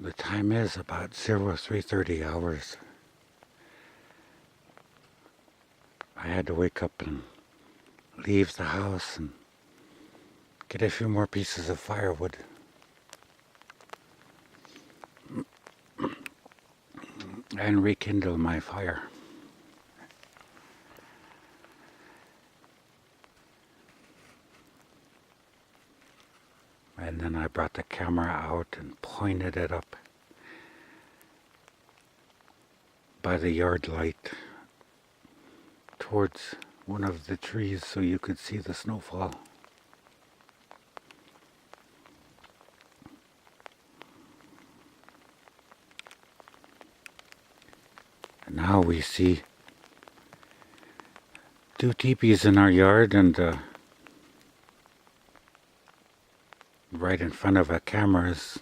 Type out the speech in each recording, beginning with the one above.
The time is about 03:30 hours. I had to wake up and leave the house and get a few more pieces of firewood. And rekindle my fire. And then I brought the camera out and pointed it up by the yard light towards one of the trees so you could see the snowfall. And now we see 2 teepees in our yard, and right in front of a camera is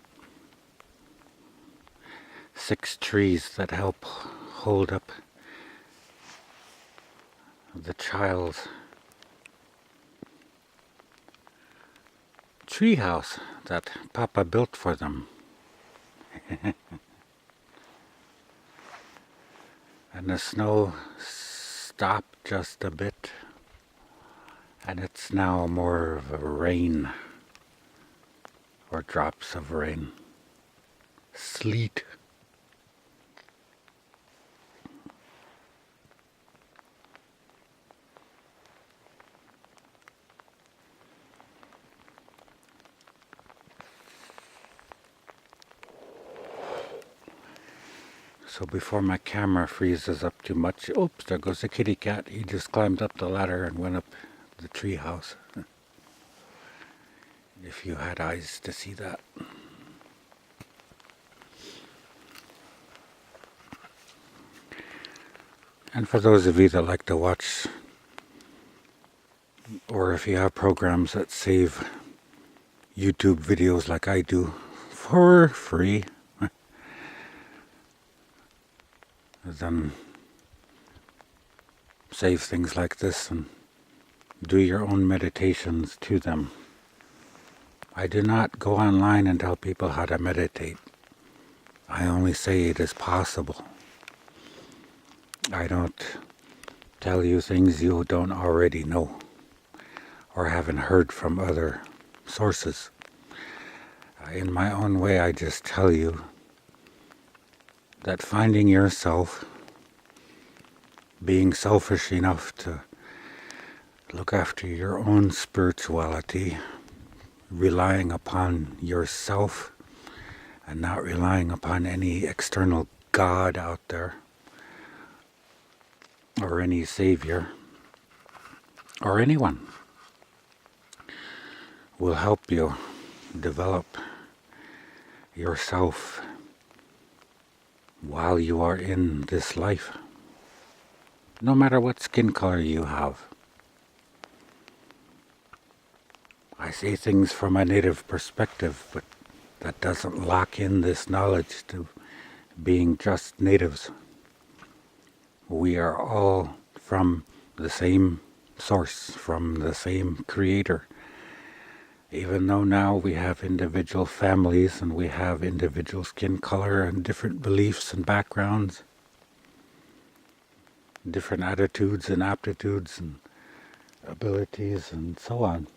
6 trees that help hold up the child's tree house that Papa built for them. And the snow stopped just a bit, and it's now more of a rain, or drops of rain, sleet. So before my camera freezes up too much, oops, there goes the kitty cat. He just climbed up the ladder and went up the tree house. If you had eyes to see that. And for those of you that like to watch, or if you have programs that save YouTube videos like I do for free, then save things like this and do your own meditations to them. I do not go online and tell people how to meditate. I only say it is possible. I don't tell you things you don't already know or haven't heard from other sources. In my own way, I just tell you that finding yourself, being selfish enough to look after your own spirituality, relying upon yourself and not relying upon any external God out there, or any savior, or anyone, will help you develop yourself while you are in this life, no matter what skin color you have. I say things from a native perspective, but that doesn't lock in this knowledge to being just natives. We are all from the same source, from the same creator. Even though now we have individual families and we have individual skin color and different beliefs and backgrounds, different attitudes and aptitudes and abilities and so on.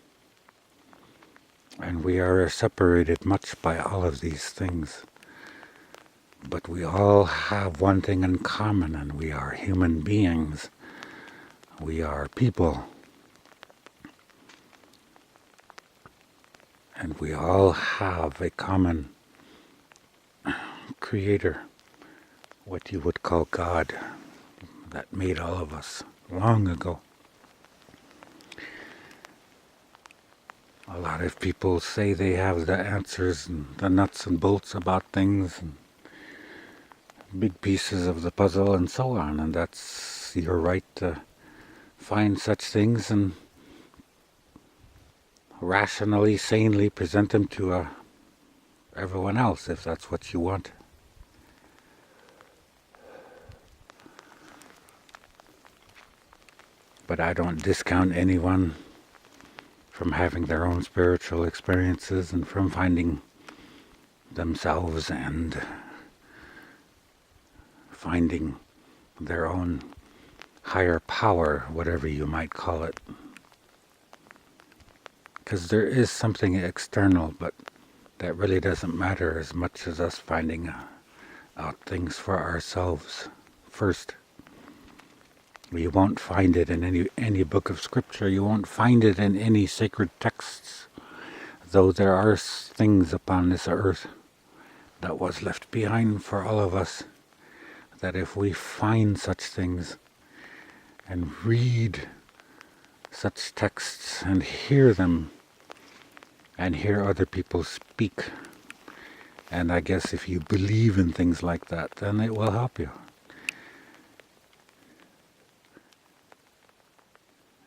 And we are separated much by all of these things. But we all have one thing in common, and we are human beings. We are people. And we all have a common creator, what you would call God, that made all of us long ago. A lot of people say they have the answers and the nuts and bolts about things and big pieces of the puzzle and so on, and that's your right to find such things and rationally, sanely present them to everyone else if that's what you want. But I don't discount anyone from having their own spiritual experiences and from finding themselves and finding their own higher power, whatever you might call it. Because there is something external, but that really doesn't matter as much as us finding out things for ourselves first. You won't find it in any book of scripture. You won't find it in any sacred texts. Though there are things upon this earth that was left behind for all of us, that if we find such things and read such texts and hear them and hear other people speak, and I guess if you believe in things like that, then it will help you.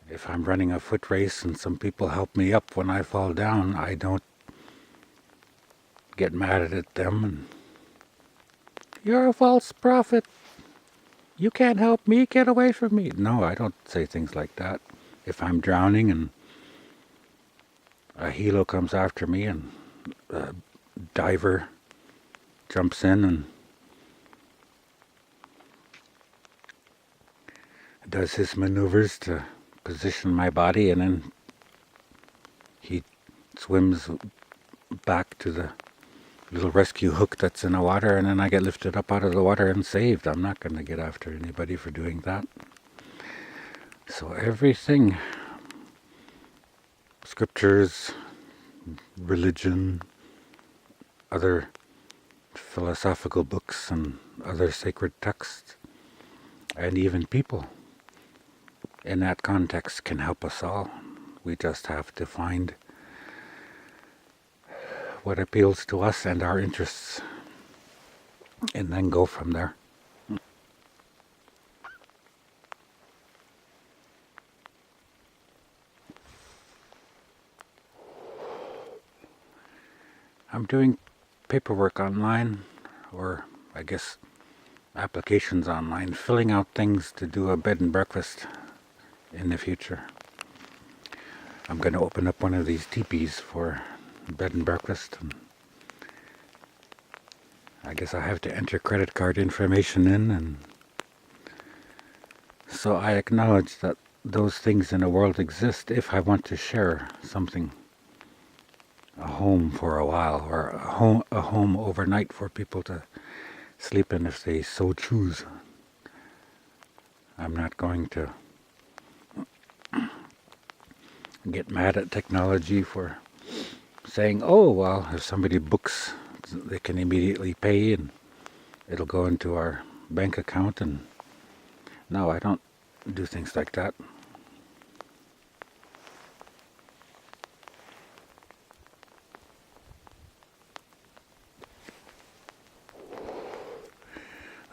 If I'm running a foot race and some people help me up when I fall down, I don't get mad at them and, "You're a false prophet. You can't help me. Get away from me." No, I don't say things like that. If I'm drowning and a helo comes after me and a diver jumps in and does his maneuvers to position my body, and then he swims back to the little rescue hook that's in the water, and then I get lifted up out of the water and saved. I'm not going to get after anybody for doing that. So everything, scriptures, religion, other philosophical books and other sacred texts, and even people in that context can help us all. We just have to find what appeals to us and our interests, and then go from there. I'm doing paperwork online, or I guess applications online, filling out things to do a bed and breakfast in the future. I'm going to open up one of these tipis for bed and breakfast, and I guess I have to enter credit card information in, and so I acknowledge that those things in the world exist if I want to share something, a home for a while, or a home overnight for people to sleep in if they so choose. I'm not going to get mad at technology for saying, "Oh, well, if somebody books, they can immediately pay and it'll go into our bank account." And no, I don't do things like that.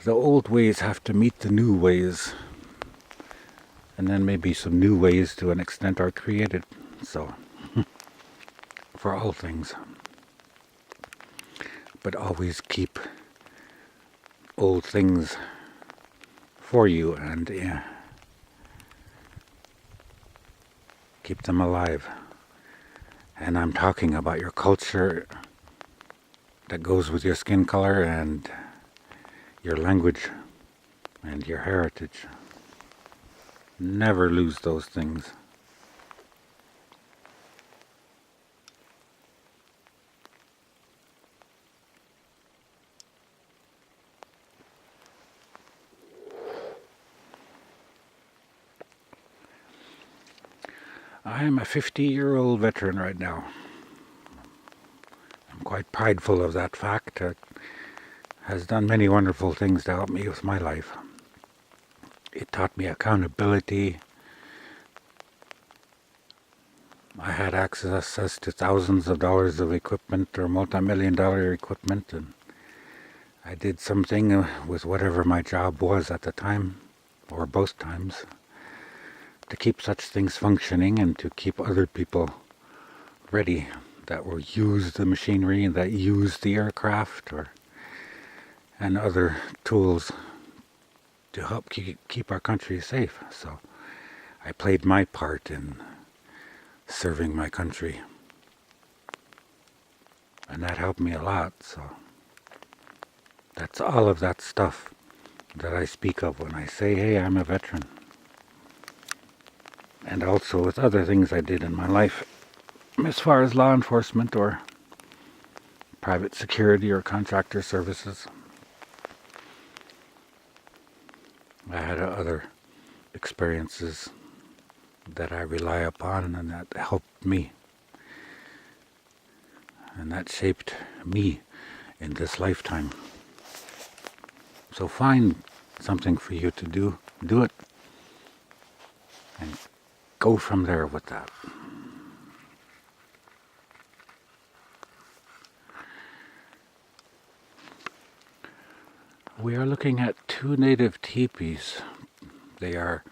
The old ways have to meet the new ways, and then maybe some new ways to an extent are created. So, for all things. But always keep old things for you and keep them alive. And I'm talking about your culture that goes with your skin color and your language and your heritage. Never lose those things. I am a 50-year-old veteran right now. I'm quite prideful of that fact. It has done many wonderful things to help me with my life. It taught me accountability. I had access to thousands of dollars of equipment, or multi-million-dollar equipment, and I did something with whatever my job was at the time, or both times, to keep such things functioning and to keep other people ready that will use the machinery and that use the aircraft and other tools to help keep our country safe. So I played my part in serving my country. And that helped me a lot, so that's all of that stuff that I speak of when I say, hey, I'm a veteran. And also with other things I did in my life, as far as law enforcement or private security or contractor services. I had other experiences that I rely upon and that helped me. And that shaped me in this lifetime. So find something for you to do it, and go from there with that. We are looking at 2 native teepees. They are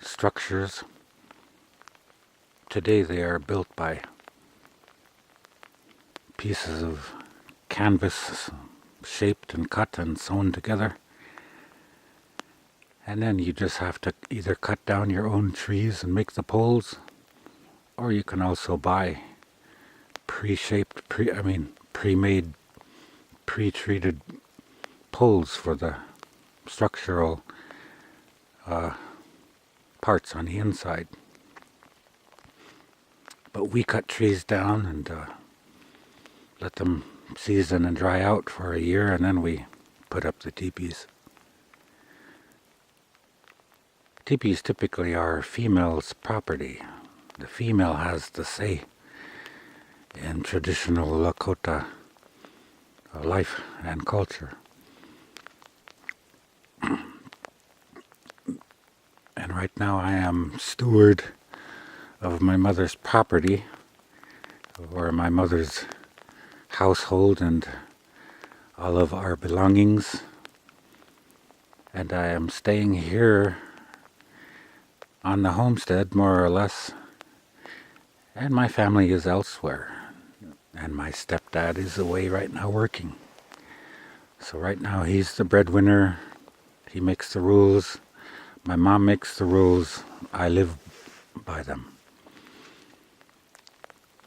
structures. Today they are built by pieces of canvas shaped and cut and sewn together. And then you just have to either cut down your own trees and make the poles, or you can also buy pre-made, pre-treated poles for the structural parts on the inside. But we cut trees down and let them season and dry out for a year, and then we put up the teepees. Teepees typically are female's property. The female has the say in traditional Lakota life and culture. And right now I am steward of my mother's property, or my mother's household and all of our belongings. And I am staying here on the homestead, more or less, and my family is elsewhere. And my stepdad is away right now working. So right now he's the breadwinner. He makes the rules. My mom makes the rules. I live by them.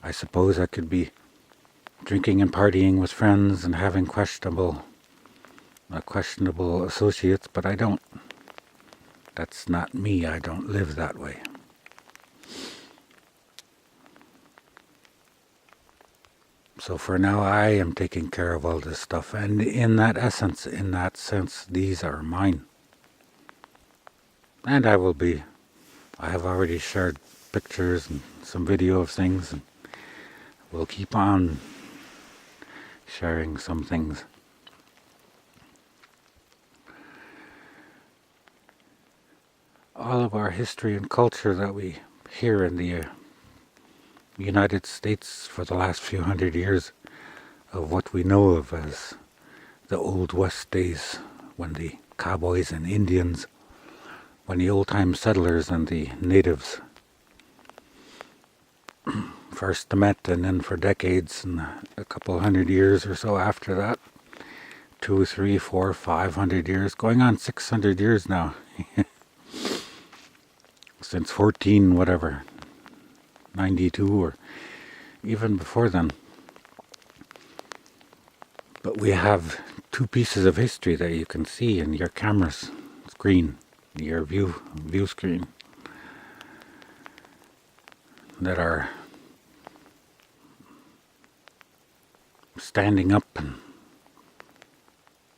I suppose I could be drinking and partying with friends and having questionable associates, but I don't. That's not me. I don't live that way. So for now, I am taking care of all this stuff. And in that essence, in that sense, these are mine. And I have already shared pictures and some video of things, and we'll keep on sharing some things. All of our history and culture that we hear in the United States for the last few hundred years, of what we know of as the Old West days, when the cowboys and Indians, when the old-time settlers and the natives first met, and then for decades and a couple hundred years or so after that, 2, 3, 4, 500 years, going on 600 years now, since 92 or even before then. But we have 2 pieces of history that you can see in your camera's screen, your view screen, that are standing up and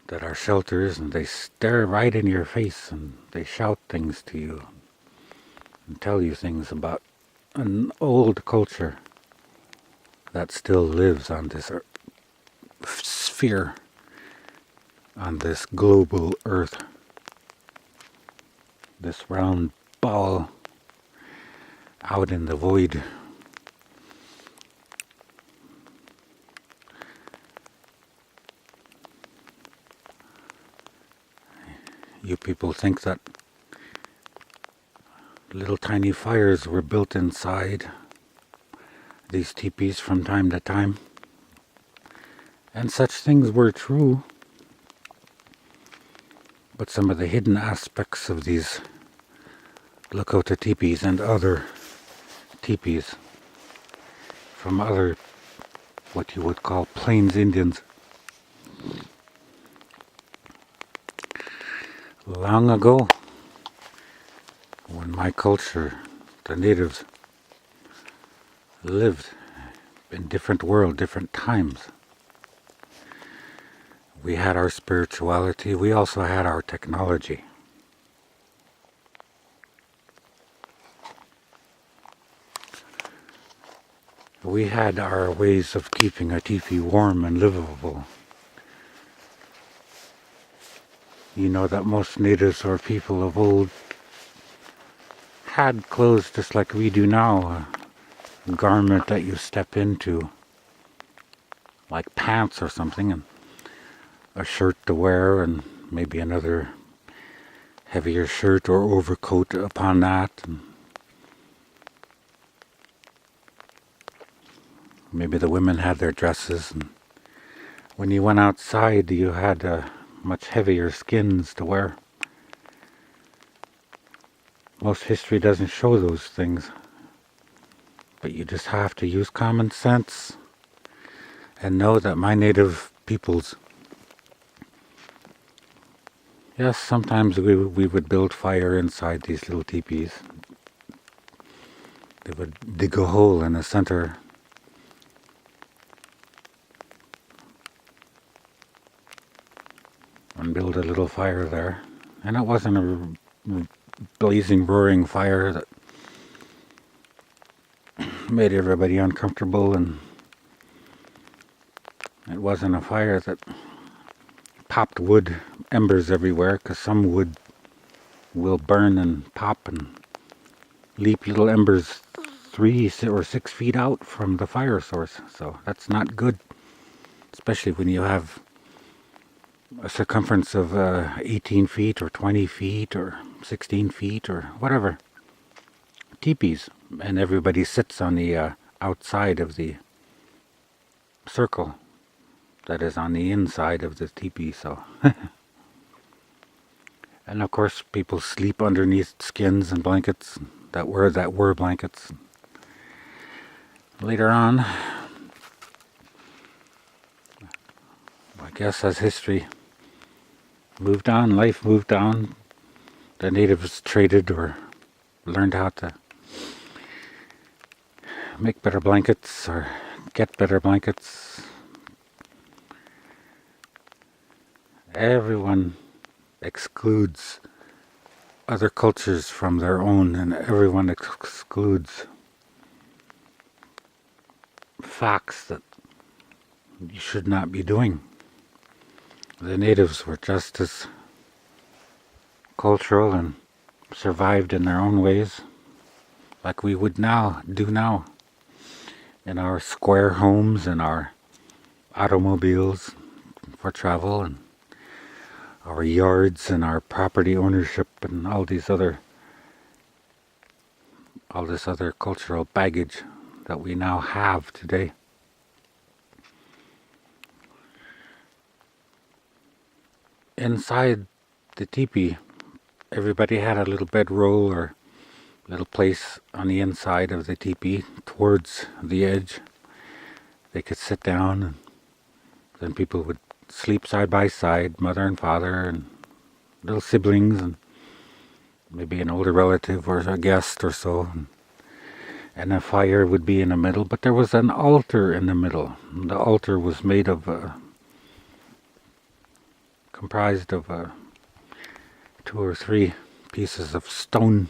that are shelters, and they stare right in your face and they shout things to you and tell you things about an old culture that still lives on this sphere, on this global earth, this round ball out in the void. You people think that little tiny fires were built inside these teepees from time to time. And such things were true. But some of the hidden aspects of these Lakota teepees and other teepees from other what you would call Plains Indians. Long ago, when my culture, the natives, lived in different world, different times. We had our spirituality, we also had our technology. We had our ways of keeping a teepee warm and livable. You know that most natives or people of old had clothes just like we do now, a garment that you step into, like pants or something, and a shirt to wear, and maybe another heavier shirt or overcoat upon that. And maybe the women had their dresses, and when you went outside you had much heavier skins to wear. Most history doesn't show those things, but you just have to use common sense and know that my native peoples, yes, sometimes we would build fire inside these little teepees. They would dig a hole in the center and build a little fire there. And it wasn't a blazing, roaring fire that made everybody uncomfortable, and it wasn't a fire that popped wood embers everywhere, because some wood will burn and pop and leap little embers 3 or 6 feet out from the fire source. So that's not good, especially when you have a circumference of 18 feet or 20 feet or 16 feet or whatever teepees, and everybody sits on the outside of the circle that is on the inside of the teepee. So and of course people sleep underneath skins and blankets that were blankets. Later on, I guess as history moved on, life moved on, the natives traded or learned how to make better blankets or get better blankets. Everyone excludes other cultures from their own, and everyone excludes facts that you should not be doing. The natives were just as cultural and survived in their own ways, like we would do now, in our square homes and our automobiles for travel, and our yards and our property ownership, and all this other cultural baggage that we now have today. Inside the teepee, everybody had a little bedroll or little place on the inside of the teepee towards the edge. They could sit down, and then people would sleep side by side, mother and father and little siblings, and maybe an older relative or a guest or so. And a fire would be in the middle, but there was an altar in the middle. The altar was made of comprised of 2 or 3 pieces of stone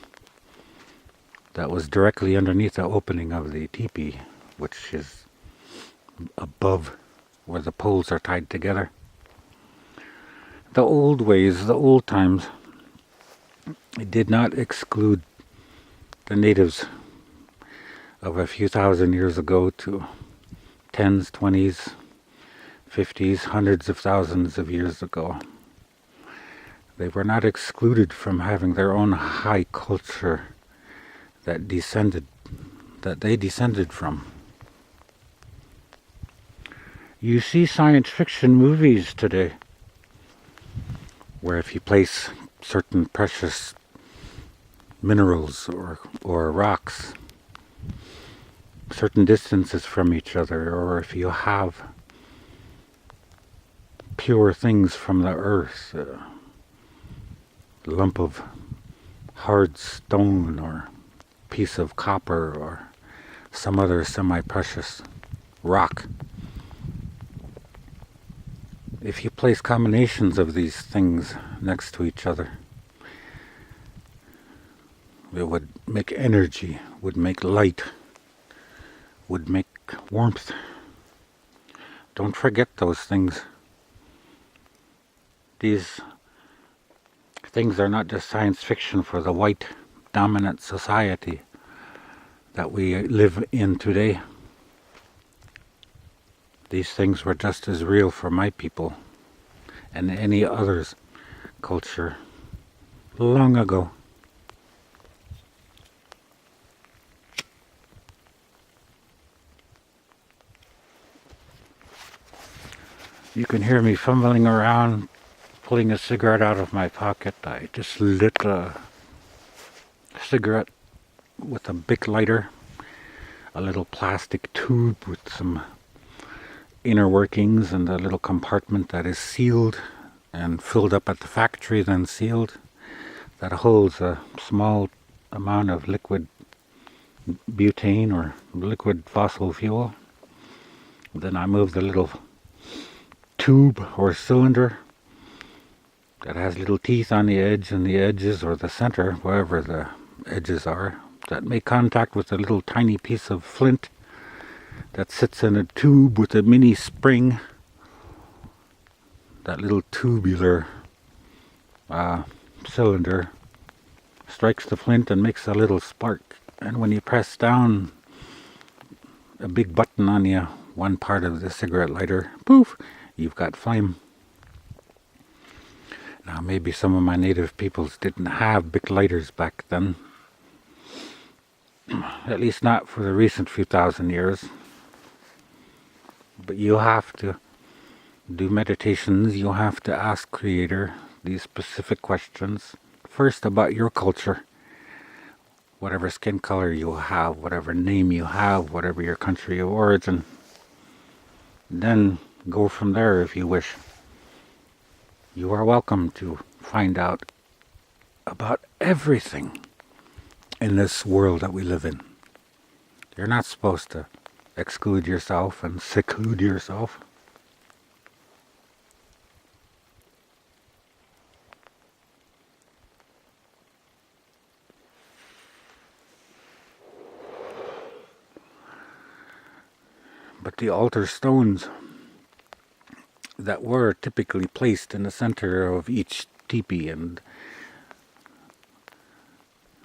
that was directly underneath the opening of the teepee, which is above where the poles are tied together. The old ways, the old times, it did not exclude the natives of a few thousand years ago to 10s, 20s, 50s, hundreds of thousands of years ago. They were not excluded from having their own high culture that they descended from. You see science fiction movies today where if you place certain precious minerals or rocks certain distances from each other, or if you have pure things from the earth, a lump of hard stone or piece of copper or some other semi-precious rock. If you place combinations of these things next to each other, it would make energy, would make light, would make warmth. Don't forget those things. These things are not just science fiction for the white dominant society that we live in today. These things were just as real for my people and any other's culture long ago. You can hear me fumbling around, pulling a cigarette out of my pocket. I just lit a cigarette with a Bic lighter, a little plastic tube with some inner workings and a little compartment that is sealed and filled up at the factory, then sealed, that holds a small amount of liquid butane or liquid fossil fuel. Then I move the little tube or cylinder that has little teeth on the edge and the edges, or the center, wherever the edges are, that make contact with a little tiny piece of flint that sits in a tube with a mini spring. That little tubular cylinder strikes the flint and makes a little spark. And when you press down a big button on one part of the cigarette lighter, poof, you've got flame. Now maybe some of my native peoples didn't have Bic lighters back then. At least not for the recent few thousand years. But you have to do meditations, you have to ask Creator these specific questions. First, about your culture. Whatever skin color you have, whatever name you have, whatever your country of origin. Then go from there if you wish. You are welcome to find out about everything in this world that we live in. You're not supposed to exclude yourself and seclude yourself. But the altar stones that were typically placed in the center of each teepee, and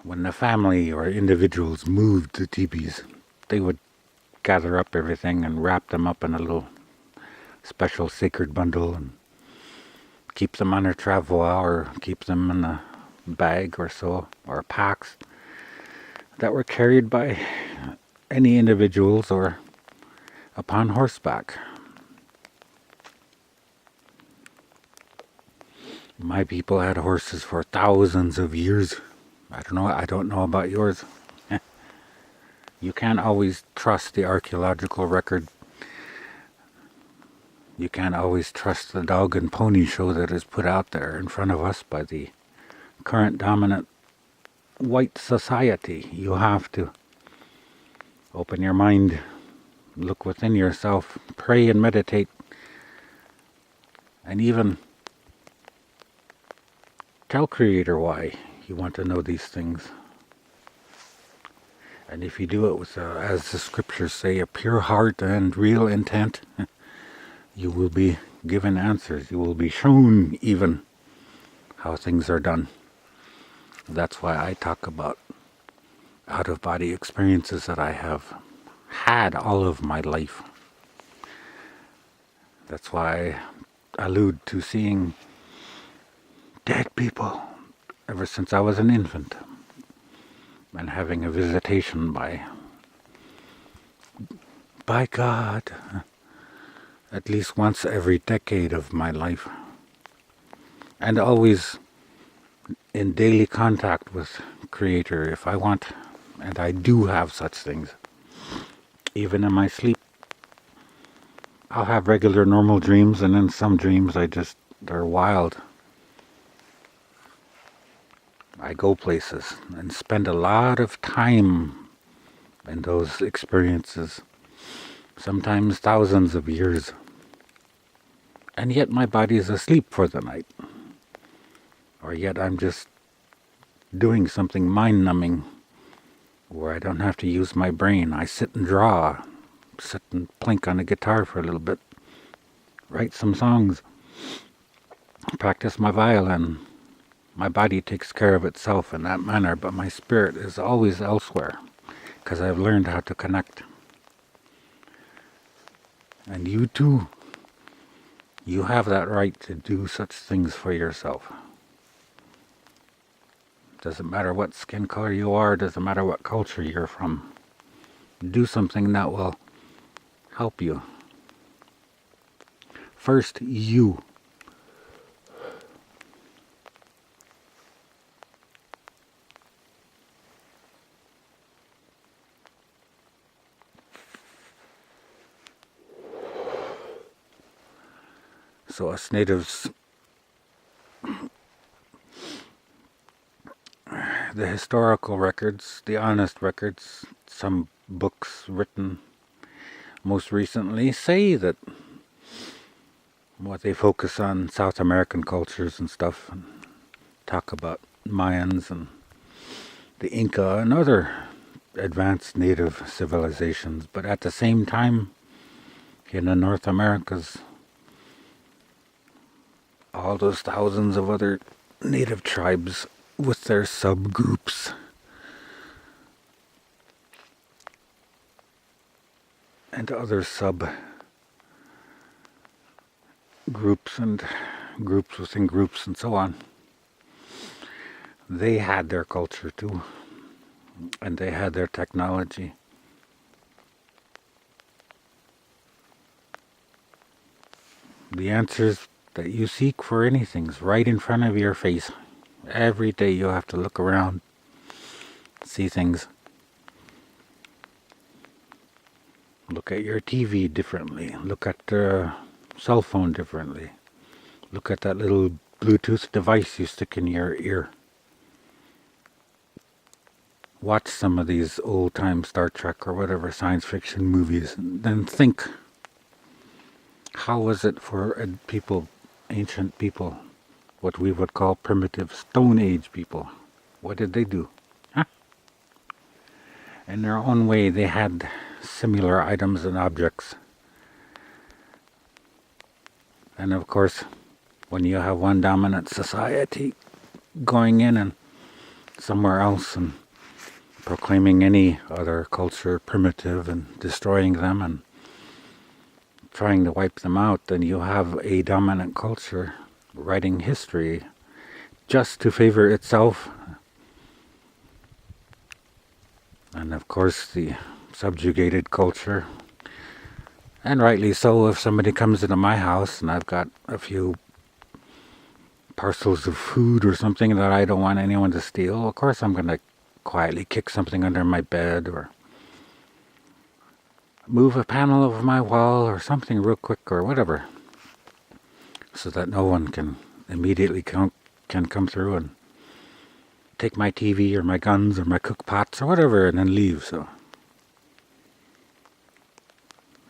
when the family or individuals moved to teepees, they would gather up everything and wrap them up in a little special sacred bundle and keep them on their travois or keep them in a bag or so, or packs that were carried by any individuals or upon horseback. My people had horses for thousands of years. I don't know about yours. You can't always trust the archaeological record. You can't always trust the dog and pony show that is put out there in front of us by the current dominant white society. You have to open your mind, look within yourself, pray and meditate, and even tell Creator why you want to know these things. And if you do it with, as the scriptures say, a pure heart and real intent, you will be given answers. You will be shown even how things are done. That's why I talk about out-of-body experiences that I have had all of my life. That's why I allude to seeing dead people ever since I was an infant, and having a visitation by God at least once every decade of my life, and always in daily contact with Creator if I want, and I do have such things. Even in my sleep, I'll have regular normal dreams, and then some dreams they're wild. I go places and spend a lot of time in those experiences, sometimes thousands of years. And yet my body is asleep for the night. Or yet I'm just doing something mind-numbing where I don't have to use my brain. I sit and draw, sit and plink on a guitar for a little bit, write some songs, practice my violin. My body takes care of itself in that manner, but my spirit is always elsewhere because I've learned how to connect. And you too, you have that right to do such things for yourself. Doesn't matter what skin color you are, doesn't matter what culture you're from. Do something that will help you. First, you. So us natives, the historical records, the honest records, some books written most recently say that what they focus on South American cultures and stuff, and talk about Mayans and the Inca and other advanced native civilizations, but at the same time, in the North Americas, all those thousands of other native tribes with their subgroups and other subgroups and groups within groups and so on. They had their culture too, and they had their technology. The answers that you seek for anything's right in front of your face. Every day you have to look around, see things. Look at your TV differently. Look at the cell phone differently. Look at that little Bluetooth device you stick in your ear. Watch some of these old-time Star Trek or whatever science fiction movies, and then think, how was it for people, ancient people, what we would call primitive Stone Age people? What did they do? Huh? In their own way, they had similar items and objects. And of course, when you have one dominant society going in and somewhere else and proclaiming any other culture primitive and destroying them and trying to wipe them out, then you have a dominant culture writing history just to favor itself. And of course the subjugated culture, and rightly so. If somebody comes into my house and I've got a few parcels of food or something that I don't want anyone to steal, of course I'm going to quietly kick something under my bed or move a panel of my wall or something real quick or whatever, so that no one can immediately can come through and take my TV or my guns or my cook pots or whatever and then leave. So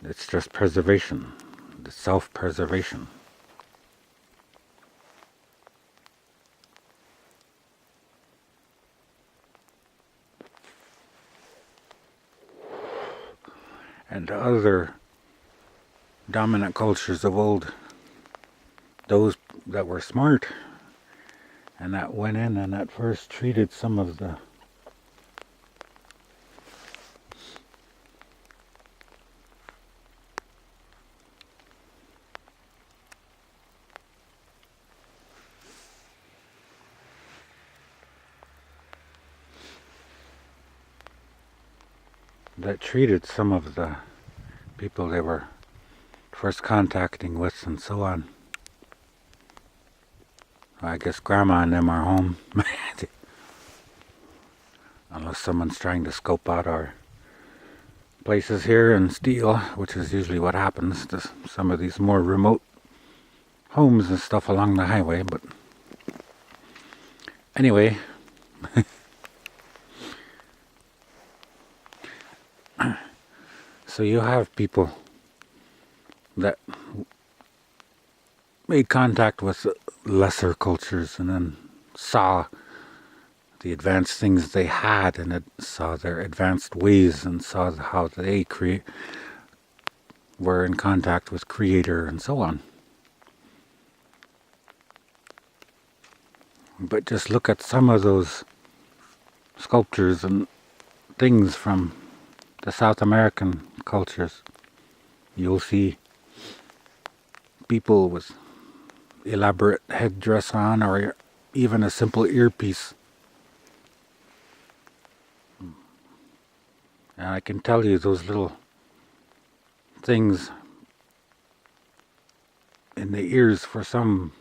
it's just preservation, it's self-preservation. And other dominant cultures of old, those that were smart and that went in and at first treated some of the people they were first contacting with and so on. I guess Grandma and them are home. Unless someone's trying to scope out our places here and steal, which is usually what happens to some of these more remote homes and stuff along the highway. But anyway, so you have people that made contact with lesser cultures and then saw the advanced things they had, and it saw their advanced ways, and saw how they were in contact with Creator and so on. But just look at some of those sculptures and things from the South American cultures. You'll see people with elaborate headdress on, or even a simple earpiece. And I can tell you those little things in the ears for some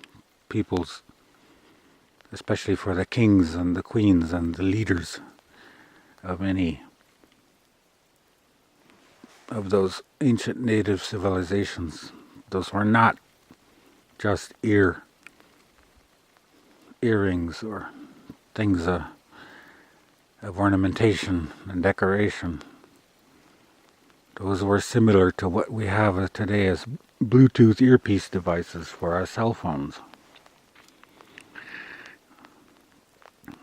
peoples, especially for the kings and the queens and the leaders of any of those ancient native civilizations. Those were not just earrings or things of ornamentation and decoration. Those were similar to what we have today as Bluetooth earpiece devices for our cell phones.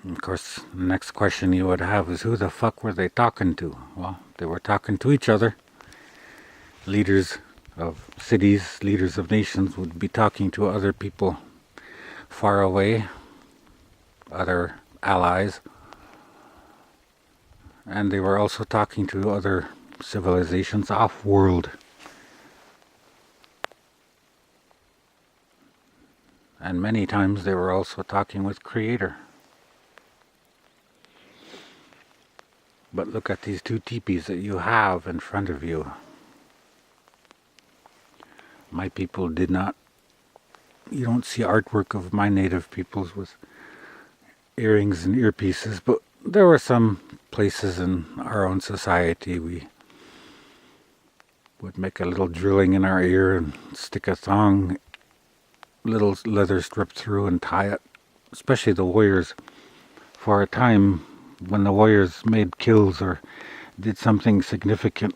Of course, the next question you would have is, who the fuck were they talking to? Well, they were talking to each other. Leaders of cities, leaders of nations would be talking to other people far away, other allies. And they were also talking to other civilizations off-world. And many times they were also talking with Creator. But look at these two teepees that you have in front of you. My people did not... You don't see artwork of my native peoples with earrings and earpieces, but there were some places in our own society we would make a little drilling in our ear and stick a thong, little leather strip through, and tie it. Especially the warriors. For a time, when the warriors made kills or did something significant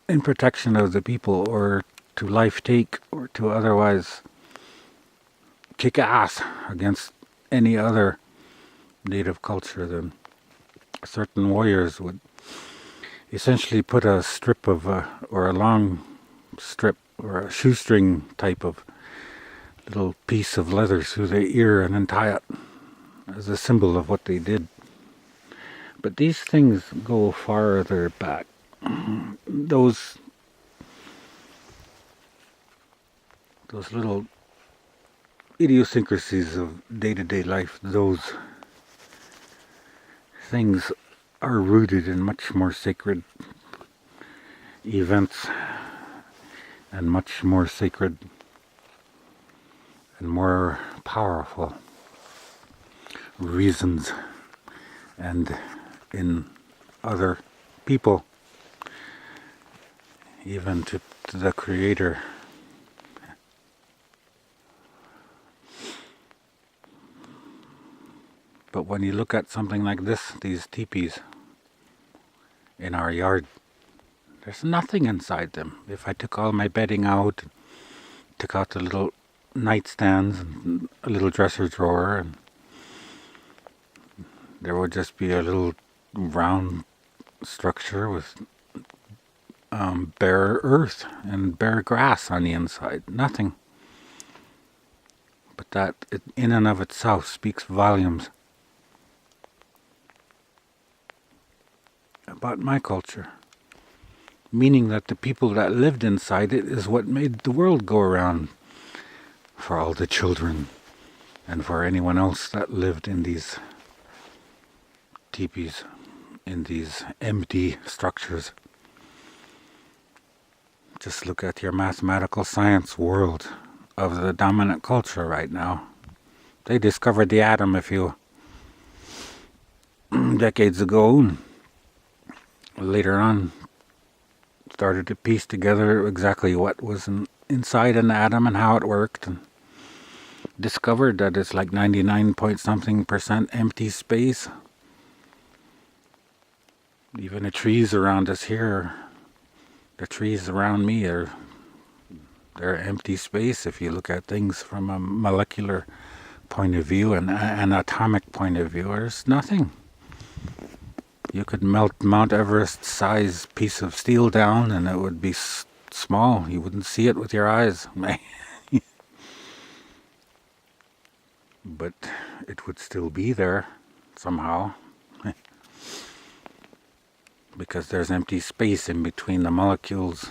in protection of the people, or to life take, or to otherwise kick ass against any other native culture, then certain warriors would essentially put a strip of, or a long strip, or a shoestring type of little piece of leather through their ear and then tie it as a symbol of what they did. But these things go farther back. Those little idiosyncrasies of day-to-day life, those things are rooted in much more sacred events and much more sacred and more powerful reasons, and in other people, even to the Creator. But when you look at something like this, these teepees in our yard, there's nothing inside them. If I took all my bedding out, took out the little nightstands and a little dresser drawer, and there would just be a little round structure with bare earth and bare grass on the inside. Nothing. But that, in and of itself, speaks volumes about my culture. Meaning that the people that lived inside it is what made the world go around for all the children and for anyone else that lived in these teepees, in these empty structures. Just look at your mathematical science world of the dominant culture right now. They discovered the atom a few decades ago. Later on, started to piece together exactly what was inside an atom and how it worked, and discovered that it's like 99 point something percent empty space. Even the trees around us here, the trees around me they're empty space if you look at things from a molecular point of view and an atomic point of view. There's nothing. You could melt Mount Everest size piece of steel down and it would be small. You wouldn't see it with your eyes. But it would still be there somehow. Because there's empty space in between the molecules,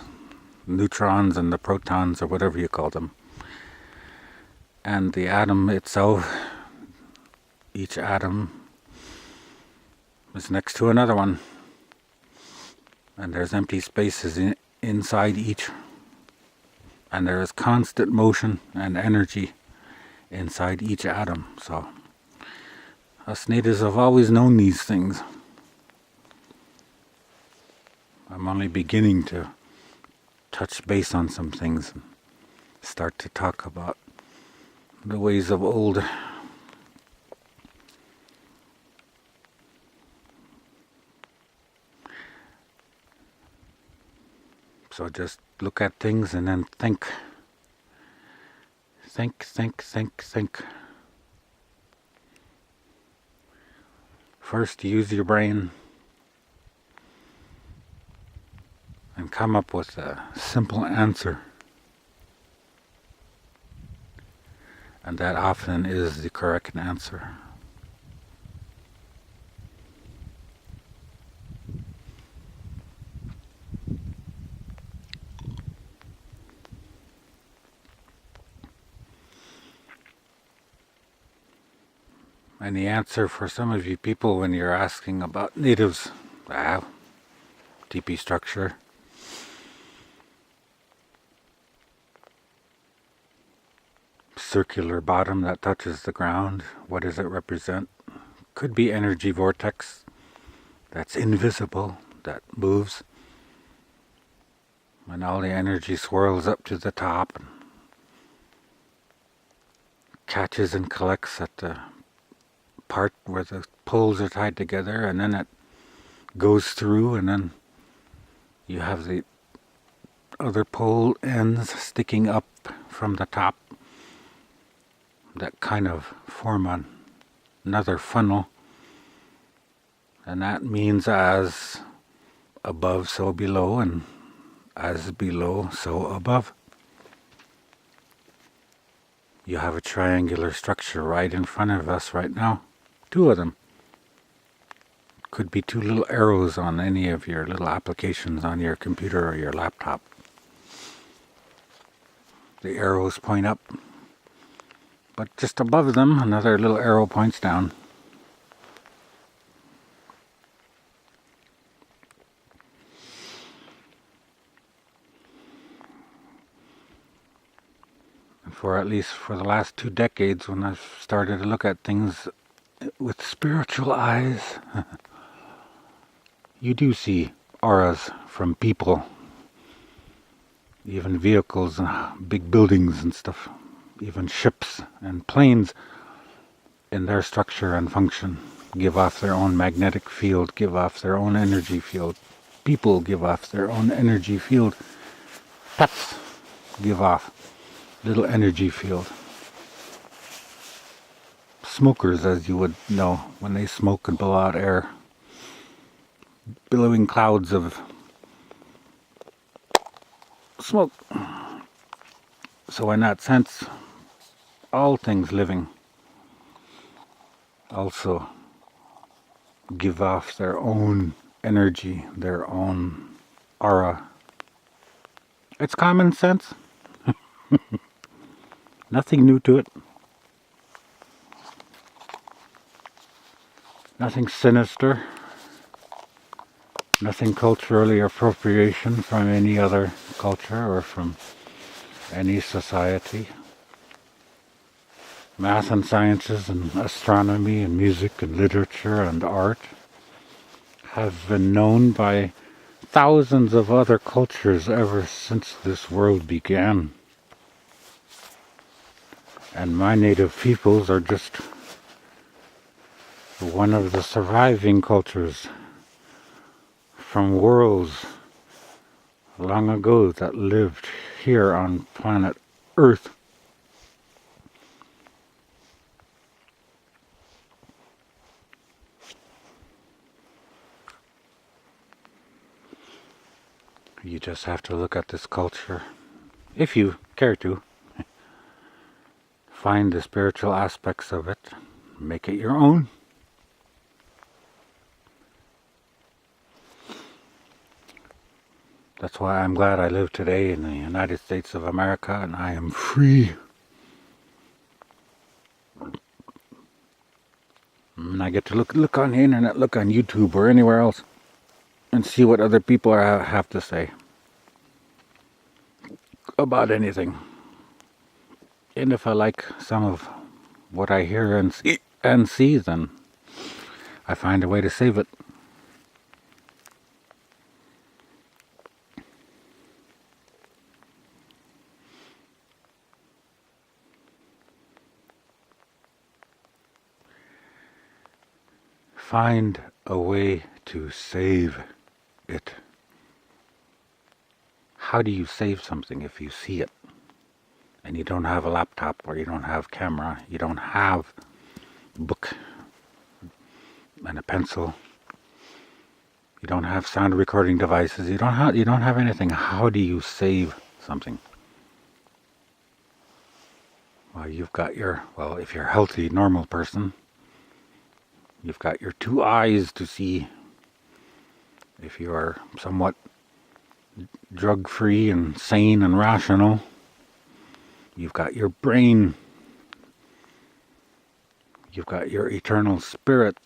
neutrons and the protons, or whatever you call them. And the atom itself, each atom is next to another one. And there's empty spaces inside each. And there is constant motion and energy inside each atom. So us natives have always known these things. I'm only beginning to touch base on some things and start to talk about the ways of old. So just look at things and then think. Think. First, use your brain and come up with a simple answer. And that often is the correct answer. And the answer for some of you people when you're asking about natives, Tipi structure, circular bottom that touches the ground, what does it represent? Could be energy vortex that's invisible, that moves, and all the energy swirls up to the top and catches and collects at the part where the poles are tied together, and then it goes through, and then you have the other pole ends sticking up from the top that kind of form another funnel, and that means as above so below, and as below so above. You have a triangular structure right in front of us right now. Two of them. Could be two little arrows on any of your little applications on your computer or your laptop. The arrows point up, but just above them another little arrow points down. And for the last 2 decades, when I've started to look at things with spiritual eyes, you do see auras from people, even vehicles and big buildings and stuff, even ships and planes in their structure and function give off their own magnetic field, give off their own energy field. People give off their own energy field. Pets give off little energy field. Smokers, as you would know, when they smoke and blow out air, billowing clouds of smoke. So in that sense, all things living also give off their own energy, their own aura. It's common sense. Nothing new to it. Nothing sinister. Nothing culturally appropriation from any other culture or from any society. Math and sciences and astronomy and music and literature and art have been known by thousands of other cultures ever since this world began. And my native peoples are just one of the surviving cultures from worlds long ago that lived here on planet Earth. You just have to look at this culture, if you care to, find the spiritual aspects of it, make it your own. That's why I'm glad I live today in the United States of America and I am free. And I get to look on the internet, look on YouTube or anywhere else and see what other people have to say about anything. And if I like some of what I hear and see, then I find a way to save it. Find a way to save it. How do you save something if you see it and you don't have a laptop or you don't have camera, you don't have a book and a pencil, you don't have sound recording devices, you don't have anything? How do you save something? Well, you've got if you're a healthy, normal person, you've got your two eyes to see. If you are somewhat drug-free and sane and rational, you've got your brain, you've got your eternal spirit,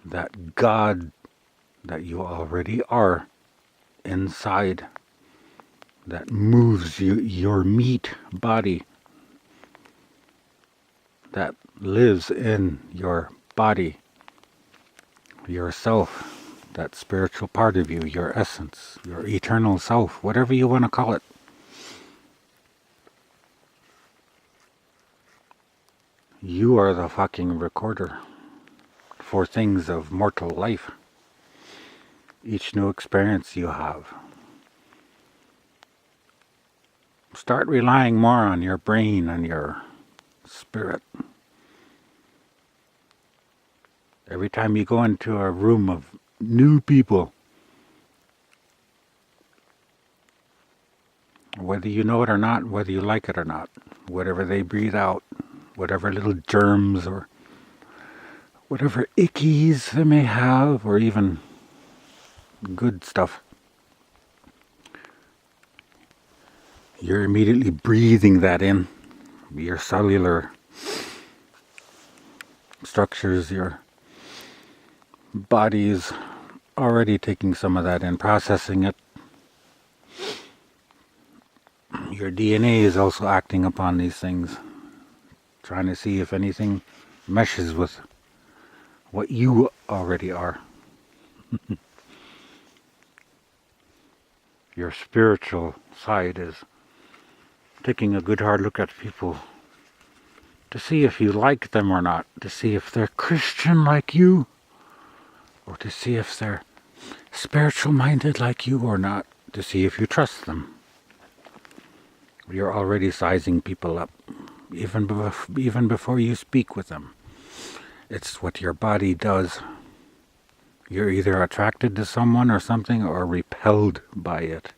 that God that you already are inside, that moves your meat body, that lives in your body, yourself, that spiritual part of you, your essence, your eternal self, whatever you want to call it. You are the fucking recorder for things of mortal life. Each new experience you have. Start relying more on your brain and your spirit. Every time you go into a room of new people, whether you know it or not, whether you like it or not, whatever they breathe out, whatever little germs or whatever ickies they may have, or even good stuff, you're immediately breathing that in. Your cellular structures, your body's already taking some of that in, processing it. Your DNA is also acting upon these things, trying to see if anything meshes with what you already are. Your spiritual side is taking a good hard look at people to see if you like them or not, to see if they're Christian like you, or to see if they're spiritual minded like you or not, to see if you trust them. You're already sizing people up, even before you speak with them. It's what your body does. You're either attracted to someone or something or repelled by it.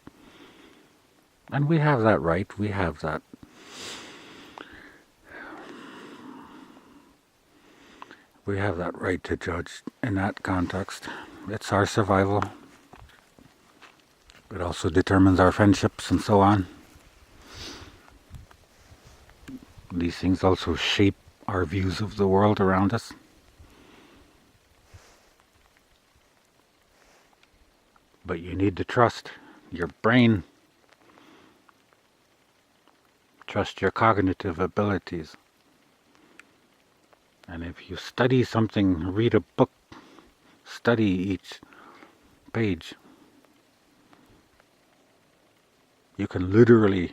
And we have that right. We have that. We have that right to judge in that context. It's our survival. It also determines our friendships and so on. These things also shape our views of the world around us. But you need to trust your brain. Trust your cognitive abilities. And if you study something, read a book, study each page. You can literally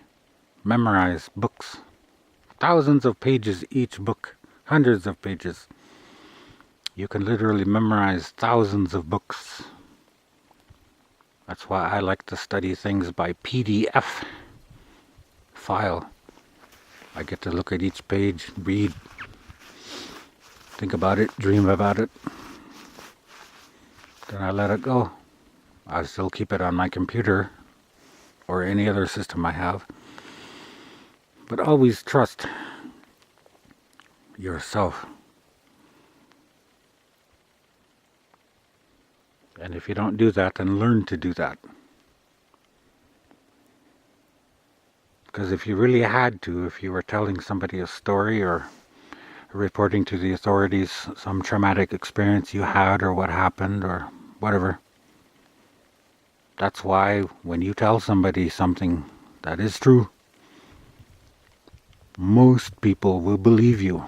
memorize books. Thousands of pages each book. Hundreds of pages. You can literally memorize thousands of books. That's why I like to study things by PDF file. I get to look at each page, read, think about it, dream about it. Then I let it go. I still keep it on my computer or any other system I have. But always trust yourself. And if you don't do that, then learn to do that. Because if you really had to, if you were telling somebody a story or reporting to the authorities some traumatic experience you had or what happened or whatever, that's why when you tell somebody something that is true, most people will believe you.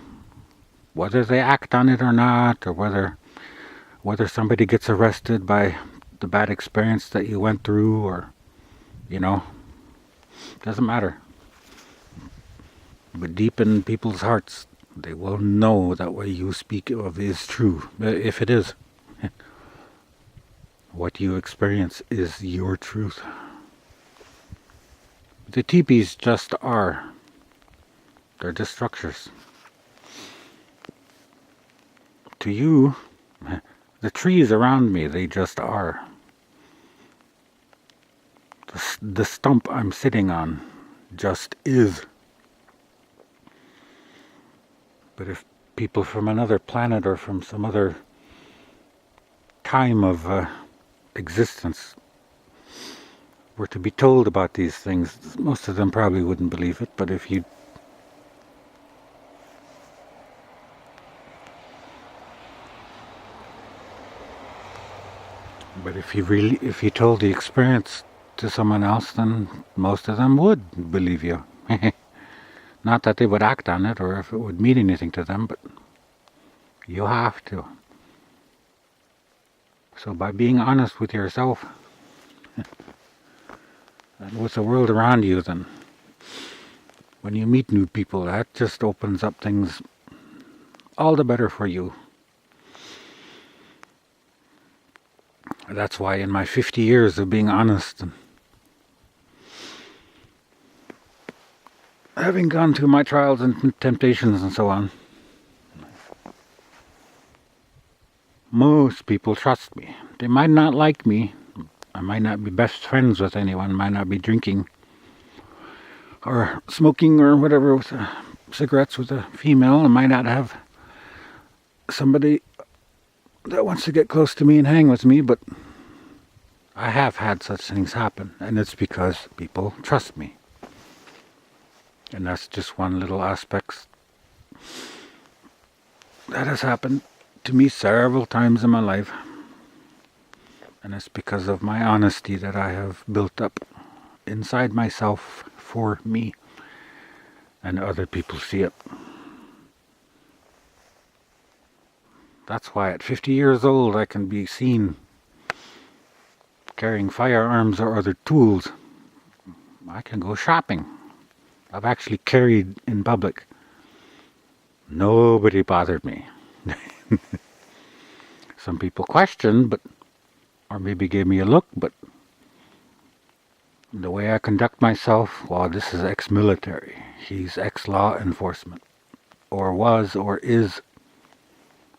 Whether they act on it or not, or whether somebody gets arrested by the bad experience that you went through, or, doesn't matter. But deep in people's hearts, they will know that what you speak of is true, if it is. What you experience is your truth. The teepees just are. They're just structures. To you, the trees around me, they just are. The stump I'm sitting on just is. But if people from another planet or from some other time of existence were to be told about these things, most of them probably wouldn't believe it. But if you if you told the experience to someone else, then most of them would believe you. Not that they would act on it or if it would mean anything to them, but you have to. So by being honest with yourself and with the world around you, then when you meet new people, that just opens up things all the better for you. That's why in my 50 years of being honest and having gone through my trials and temptations and so on, most people trust me. They might not like me. I might not be best friends with anyone, might not be drinking or smoking or whatever with cigarettes with a female. I might not have somebody that wants to get close to me and hang with me, but I have had such things happen, and it's because people trust me. And that's just one little aspect that has happened to me several times in my life. And it's because of my honesty that I have built up inside myself for me, and other people see it. That's why at 50 years old I can be seen carrying firearms or other tools. I can go shopping. I've actually carried in public. Nobody bothered me. Some people questioned, or maybe gave me a look, but the way I conduct myself, well, this is ex-military. He's ex-law enforcement. Or was, or is.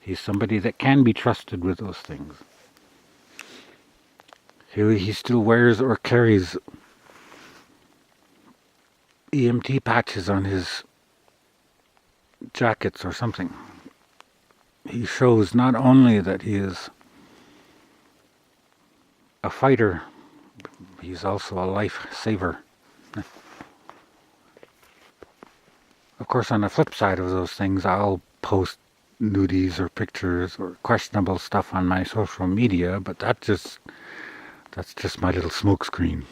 He's somebody that can be trusted with those things. He still wears or carries EMT patches on his jackets or something. He shows not only that he is a fighter, he's also a lifesaver. Of course, on the flip side of those things, I'll post nudies or pictures or questionable stuff on my social media, but that's just my little smokescreen.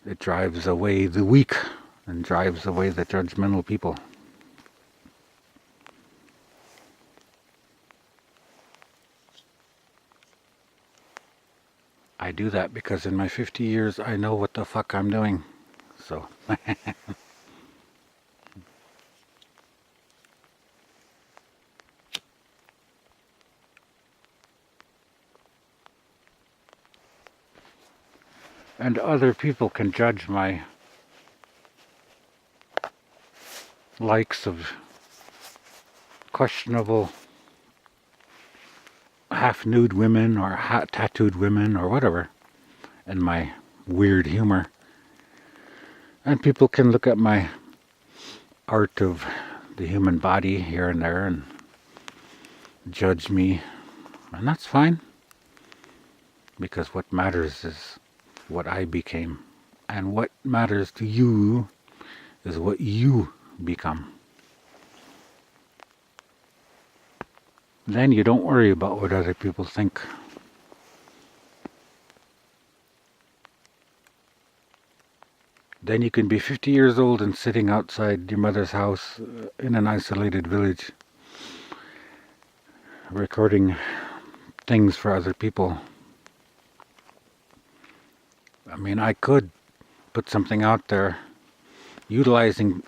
It drives away the weak and drives away the judgmental people. I do that because in my 50 years I know what the fuck I'm doing. So and other people can judge my likes of questionable half-nude women or tattooed women or whatever, and my weird humor. And people can look at my art of the human body here and there and judge me, and that's fine, because what matters is what I became, and what matters to you is what you become. Then you don't worry about what other people think. Then you can be 50 years old and sitting outside your mother's house in an isolated village, recording things for other people. I mean, I could put something out there utilizing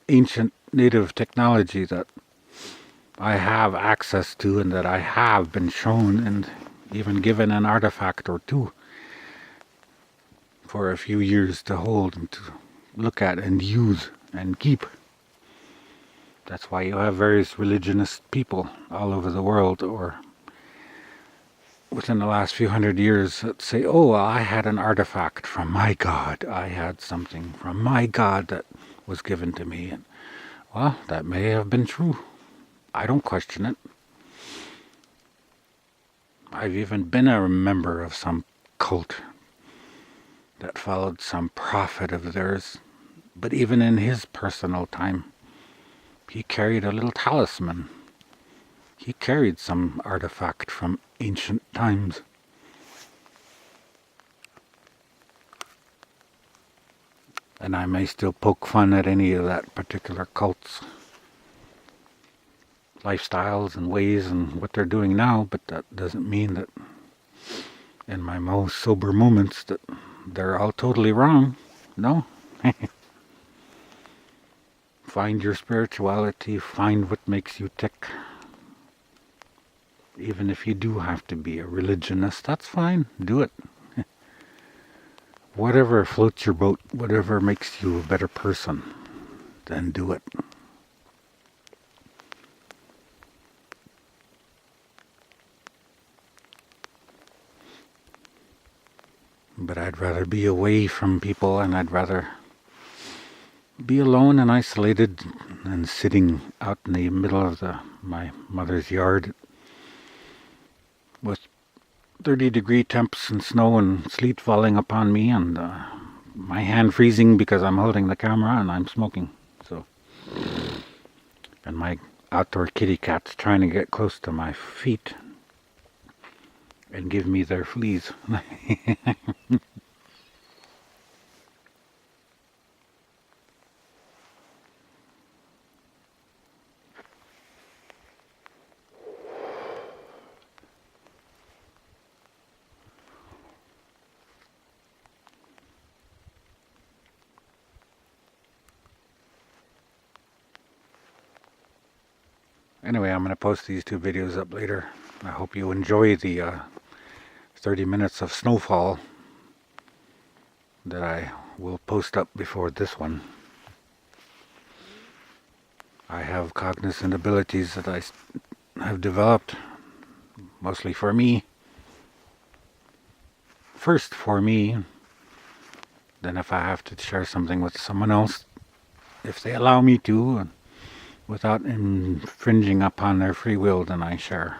ancient native technology that I have access to and that I have been shown and even given an artifact or two for a few years to hold and to look at and use and keep. That's why you have various religionist people all over the world, or within the last few hundred years, that say, oh, well, I had an artifact from my God. I had something from my God that was given to me. And, well, that may have been true. I don't question it. I've even been a member of some cult that followed some prophet of theirs. But even in his personal time, he carried a little talisman. He carried some artifact from ancient times. And I may still poke fun at any of that particular cult's lifestyles and ways and what they're doing now, but that doesn't mean that in my most sober moments that they're all totally wrong. No. Find your spirituality, find what makes you tick. Even if you do have to be a religionist, that's fine, do it. Whatever floats your boat, whatever makes you a better person, then do it. But I'd rather be away from people, and I'd rather be alone and isolated and sitting out in the middle of my mother's yard with 30-degree temps and snow and sleet falling upon me, and my hand freezing because I'm holding the camera and I'm smoking. So, and my outdoor kitty cats trying to get close to my feet and give me their fleas. Anyway, I'm going to post these two videos up later. I hope you enjoy the 30 minutes of snowfall that I will post up before this one. I have cognizant abilities that I have developed, mostly for me. First for me, then if I have to share something with someone else, if they allow me to, without infringing upon their free will, then I share.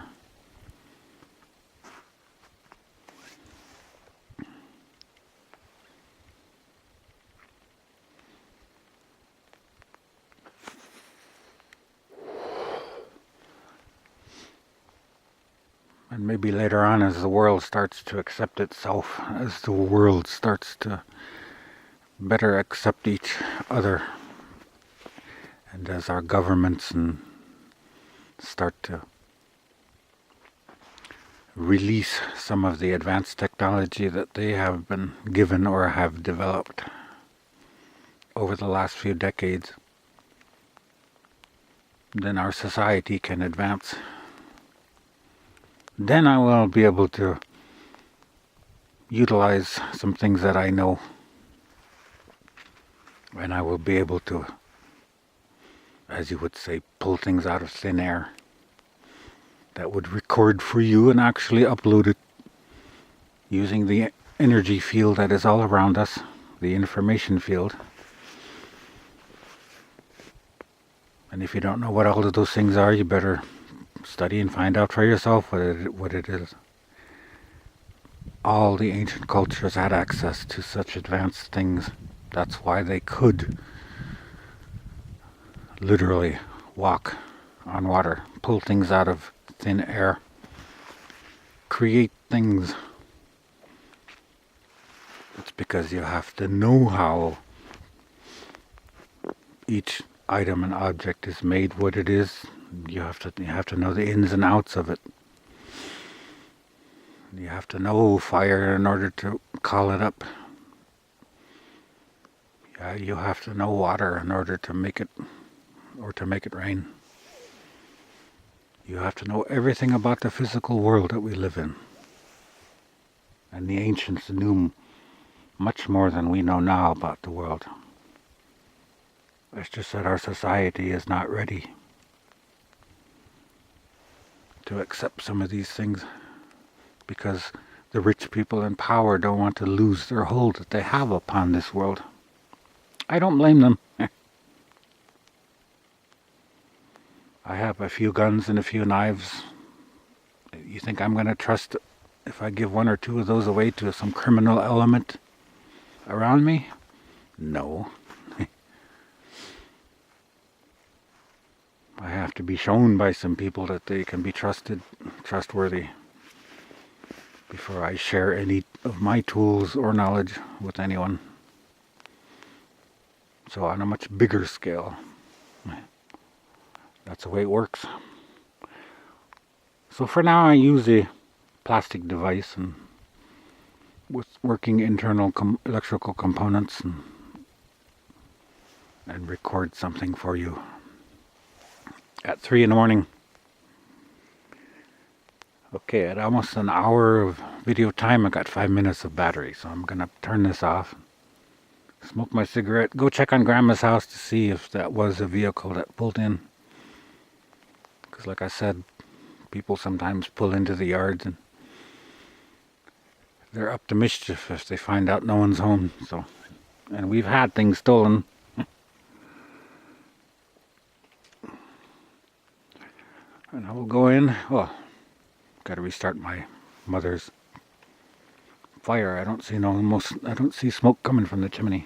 And maybe later on, as the world starts to accept itself, as the world starts to better accept each other, and as our governments start to release some of the advanced technology that they have been given or have developed over the last few decades, then our society can advance. Then I will be able to utilize some things that I know, and I will be able to, as you would say, pull things out of thin air that would record for you and actually upload it using the energy field that is all around us, the information field. And if you don't know what all of those things are, you better study and find out for yourself what it is. All the ancient cultures had access to such advanced things. That's why they could literally walk on water, pull things out of thin air, create things. It's because you have to know how each item and object is made, what it is. You have to know the ins and outs of it. You have to know fire in order to call it up. Yeah, you have to know water in order to make it, or to make it rain. You have to know everything about the physical world that we live in. And the ancients knew much more than we know now about the world. It's just that our society is not ready to accept some of these things, because the rich people in power don't want to lose their hold that they have upon this world. I don't blame them. I have a few guns and a few knives. You think I'm going to trust if I give one or two of those away to some criminal element around me? No. I have to be shown by some people that they can be trustworthy, before I share any of my tools or knowledge with anyone. So on a much bigger scale, that's the way it works. So for now I use a plastic device and with working internal electrical components and record something for you at 3 in the morning. Okay, at almost an hour of video time, I got 5 minutes of battery, so I'm gonna turn this off, smoke my cigarette, go check on Grandma's house to see if that was a vehicle that pulled in. Because like I said, people sometimes pull into the yards and they're up to mischief if they find out no one's home. So, and we've had things stolen. And I will go in. Oh, got to restart my mother's fire. I don't see smoke coming from the chimney.